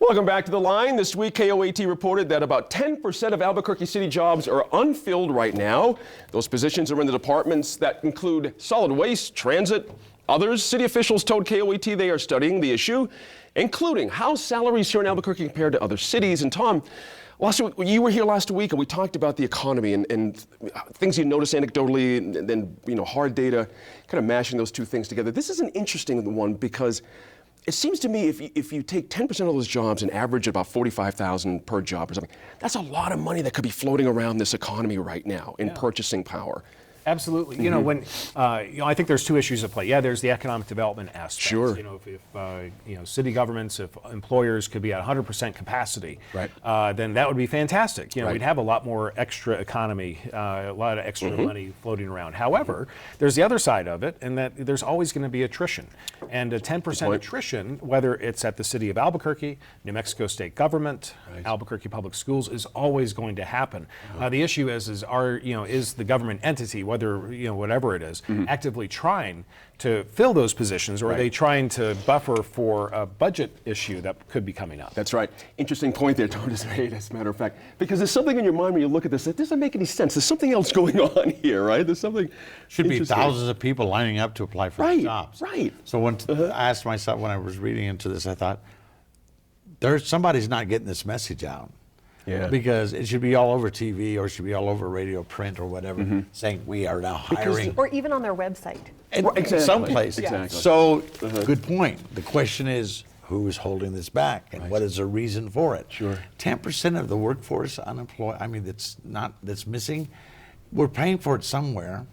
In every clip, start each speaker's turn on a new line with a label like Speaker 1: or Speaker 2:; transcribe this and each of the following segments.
Speaker 1: Welcome back to The Line. This week, KOAT reported that about 10% of Albuquerque City jobs are unfilled right now. Those positions are in the departments that include solid waste, transit, others. City officials told KOAT they are studying the issue, including how salaries here in Albuquerque compare to other cities. And Tom, you were here last week and we talked about the economy and things you noticed anecdotally and then hard data, kind of mashing those two things together. This is an interesting one because it seems to me if you take 10% of those jobs and average about $45,000 per job or something, that's a lot of money that could be floating around this economy right now in purchasing power.
Speaker 2: Absolutely. You know, when I think there's two issues at play. Yeah, there's the economic development aspect.
Speaker 1: Sure.
Speaker 2: You know, if city governments, if employers could be at 100% capacity,
Speaker 1: right,
Speaker 2: then that would be fantastic. You know,
Speaker 1: right,
Speaker 2: we'd have a lot more extra economy, a lot of extra money floating around. However, there's the other side of it, and that there's always going to be attrition, and a 10% attrition, whether it's at the city of Albuquerque, New Mexico State government, Albuquerque Public Schools, is always going to happen. The issue is the government entity, whatever it is, actively trying to fill those positions, or are they trying to buffer for a budget issue that could be coming up?
Speaker 1: That's right. Interesting point there Tom just made, as a matter of fact, because there's something in your mind when you look at this that doesn't make any sense. There's something else going on here, right? There's something
Speaker 3: should be thousands of people lining up to apply for jobs.
Speaker 1: Right.
Speaker 3: So when I asked myself when I was reading into this, I thought, somebody's not getting this message out.
Speaker 1: Yeah.
Speaker 3: Because it should be all over TV or it should be all over radio, print, or whatever, saying we are now hiring.
Speaker 4: Or even on their website.
Speaker 1: Exactly.
Speaker 3: Someplace.
Speaker 1: Exactly.
Speaker 3: So, good point. The question is, who is holding this back, and what is the reason for it?
Speaker 1: Sure.
Speaker 3: 10% of the workforce unemployed. I mean, that's missing. We're paying for it somewhere.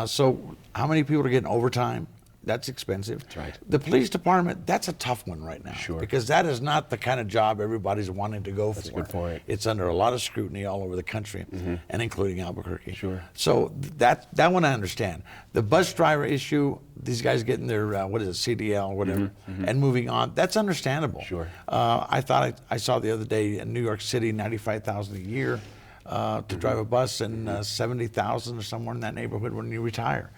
Speaker 3: So, how many people are getting overtime? That's expensive.
Speaker 1: That's right.
Speaker 3: The police department, that's a tough one right now.
Speaker 1: Sure.
Speaker 3: Because that is not the kind of job everybody's wanting to go for.
Speaker 1: That's a good point.
Speaker 3: It's under a lot of scrutiny all over the country, and including Albuquerque.
Speaker 1: Sure.
Speaker 3: So that one I understand. The bus driver issue, these guys getting their, CDL, whatever, and moving on, that's understandable.
Speaker 1: Sure.
Speaker 3: I thought I saw the other day in New York City, $95,000 a year to drive a bus, and $70,000 or somewhere in that neighborhood when you retire.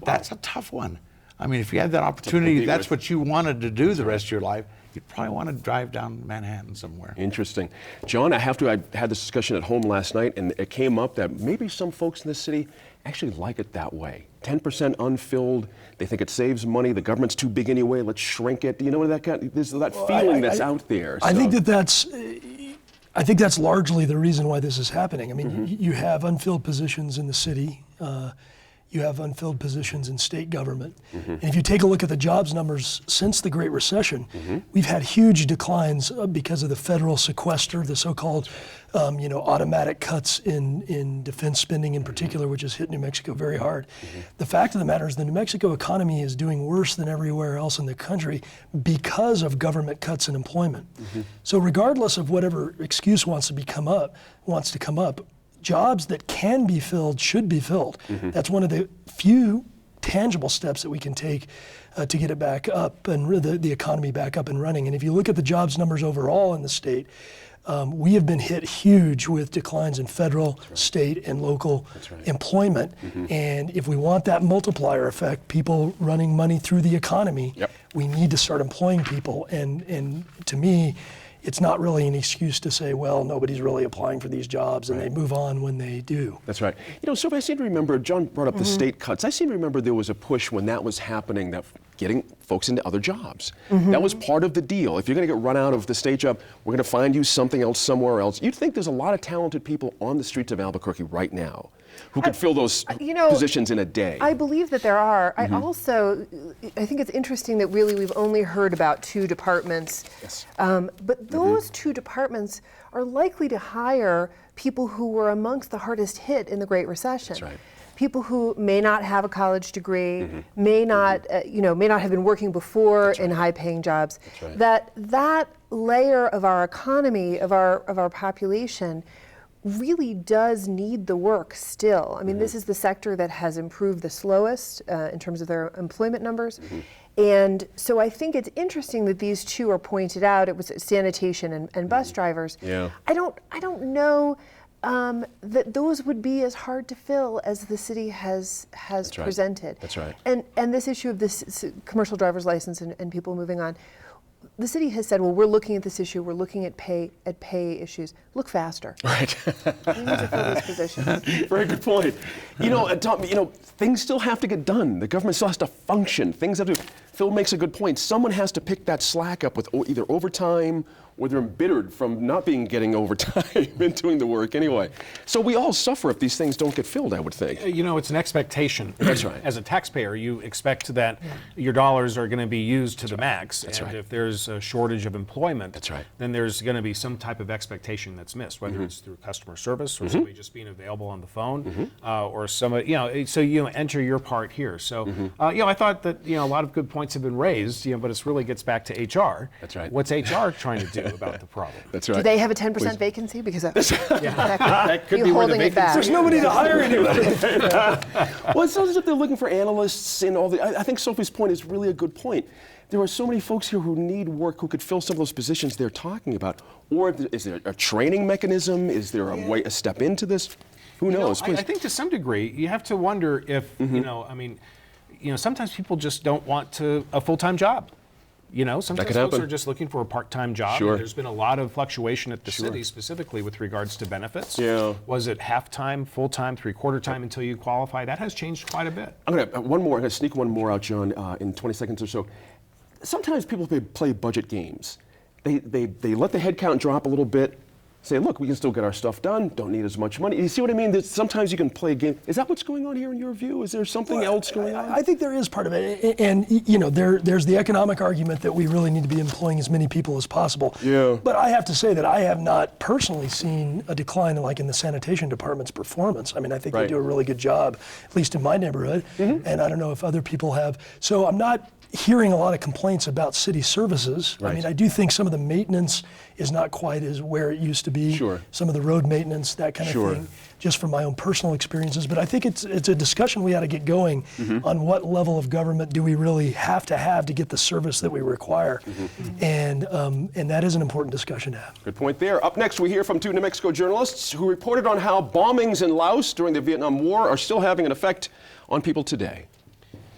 Speaker 3: That's a tough one. I mean, if you had that opportunity, that's what you wanted to do the rest of your life, you'd probably want to drive down Manhattan somewhere.
Speaker 1: Interesting. John, I had this discussion at home last night, and it came up that maybe some folks in the city actually like it that way. 10% unfilled, they think it saves money, the government's too big anyway, let's shrink it. You know what there's that feeling that's out there.
Speaker 5: I think that's largely the reason why this is happening. I mean, you have unfilled positions in the city. You have unfilled positions in state government. And if you take a look at the jobs numbers since the Great Recession, we've had huge declines because of the federal sequester, the so-called automatic cuts in defense spending in particular, which has hit New Mexico very hard. The fact of the matter is the New Mexico economy is doing worse than everywhere else in the country because of government cuts in employment. So regardless of whatever excuse wants to come up, jobs that can be filled should be filled. That's one of the few tangible steps that we can take to get it back up and the economy back up and running. And if you look at the jobs numbers overall in the state, we have been hit huge with declines in federal, state, and local employment. And if we want that multiplier effect, people running money through the economy, we need to start employing people. And to me, it's not really an excuse to say, well, nobody's really applying for these jobs, and they move on when they do.
Speaker 1: That's right. So I seem to remember, John brought up the state cuts. I seem to remember there was a push when that was happening, that getting folks into other jobs. That was part of the deal. If you're going to get run out of the state job, we're going to find you something else somewhere else. You'd think there's a lot of talented people on the streets of Albuquerque right now who could fill those positions in a day.
Speaker 4: I believe that there are. I think it's interesting that really we've only heard about two departments.
Speaker 1: Yes.
Speaker 4: But those two departments are likely to hire people who were amongst the hardest hit in the Great Recession.
Speaker 1: That's right.
Speaker 4: People who may not have a college degree, may not have been working before in high-paying jobs. That layer of our economy, of our population, really does need the work still. I mean, this is the sector that has improved the slowest in terms of their employment numbers. And so I think it's interesting that these two are pointed out. It was sanitation and bus drivers.
Speaker 1: Yeah.
Speaker 4: I don't know that those would be as hard to fill as the city has presented.
Speaker 1: That's right.
Speaker 4: And this issue of this commercial driver's license and people moving on, the city has said, well, we're looking at this issue, we're looking at pay issues. Look faster.
Speaker 1: Right.
Speaker 4: We need to fill these positions.
Speaker 1: Very good point. Tom, things still have to get done. The government still has to function. Things have to. Phil makes a good point. Someone has to pick that slack up with either overtime or they're embittered from not getting overtime and doing the work anyway. So we all suffer if these things don't get filled, I would think.
Speaker 2: It's an expectation.
Speaker 1: That's right.
Speaker 2: As a taxpayer, you expect that your dollars are going to be used to the max.
Speaker 1: That's
Speaker 2: and
Speaker 1: right.
Speaker 2: if there's a shortage of employment,
Speaker 1: That's right.
Speaker 2: then there's going to be some type of expectation that's missed, whether it's through customer service or somebody just being available on the phone, or somebody, so enter your part here. So, I thought that, a lot of good points have been raised, but it really gets back to HR.
Speaker 1: That's right.
Speaker 2: What's HR trying to do about the problem?
Speaker 1: That's right.
Speaker 4: Do they have a 10% vacancy? Because that
Speaker 2: That could
Speaker 4: you
Speaker 2: be where the
Speaker 4: holding it back.
Speaker 5: There's nobody to hire anybody.
Speaker 1: Well, it's not as if they're looking for analysts and all the. I think Sophie's point is really a good point. There are so many folks here who need work who could fill some of those positions they're talking about. Or is there a training mechanism? Is there a step into this? Who knows?
Speaker 2: I think to some degree, you have to wonder if, sometimes people just don't want a full-time job. Sometimes
Speaker 1: could
Speaker 2: folks
Speaker 1: happen.
Speaker 2: are just looking for a part-time job.
Speaker 1: Sure.
Speaker 2: There's been a lot of fluctuation at the city, specifically with regards to benefits.
Speaker 1: Yeah.
Speaker 2: Was it half-time, full-time, three-quarter time until you qualify? That has changed quite a bit.
Speaker 1: I'm gonna sneak one more out, John, in 20 seconds or so. Sometimes people play budget games. They let the head count drop a little bit. Say, look, we can still get our stuff done. Don't need as much money. You see what I mean? Sometimes you can play a game. Is that what's going on here in your view? Is there something else going on?
Speaker 5: I think there is part of it, and there's the economic argument that we really need to be employing as many people as possible.
Speaker 1: Yeah.
Speaker 5: But I have to say that I have not personally seen a decline in the sanitation department's performance. I mean, I think they
Speaker 1: Right.
Speaker 5: do a really good job, at least in my neighborhood, and I don't know if other people have. So I'm not hearing a lot of complaints about city services.
Speaker 1: Right.
Speaker 5: I mean, I do think some of the maintenance is not quite as where it used to be.
Speaker 1: Sure.
Speaker 5: Some of the road maintenance, that kind
Speaker 1: Sure.
Speaker 5: of thing, just from my own personal experiences. But I think it's a discussion we ought to get going on what level of government do we really have to get the service that we require. And that is an important discussion to have.
Speaker 1: Good point there. Up next, we hear from two New Mexico journalists who reported on how bombings in Laos during the Vietnam War are still having an effect on people today.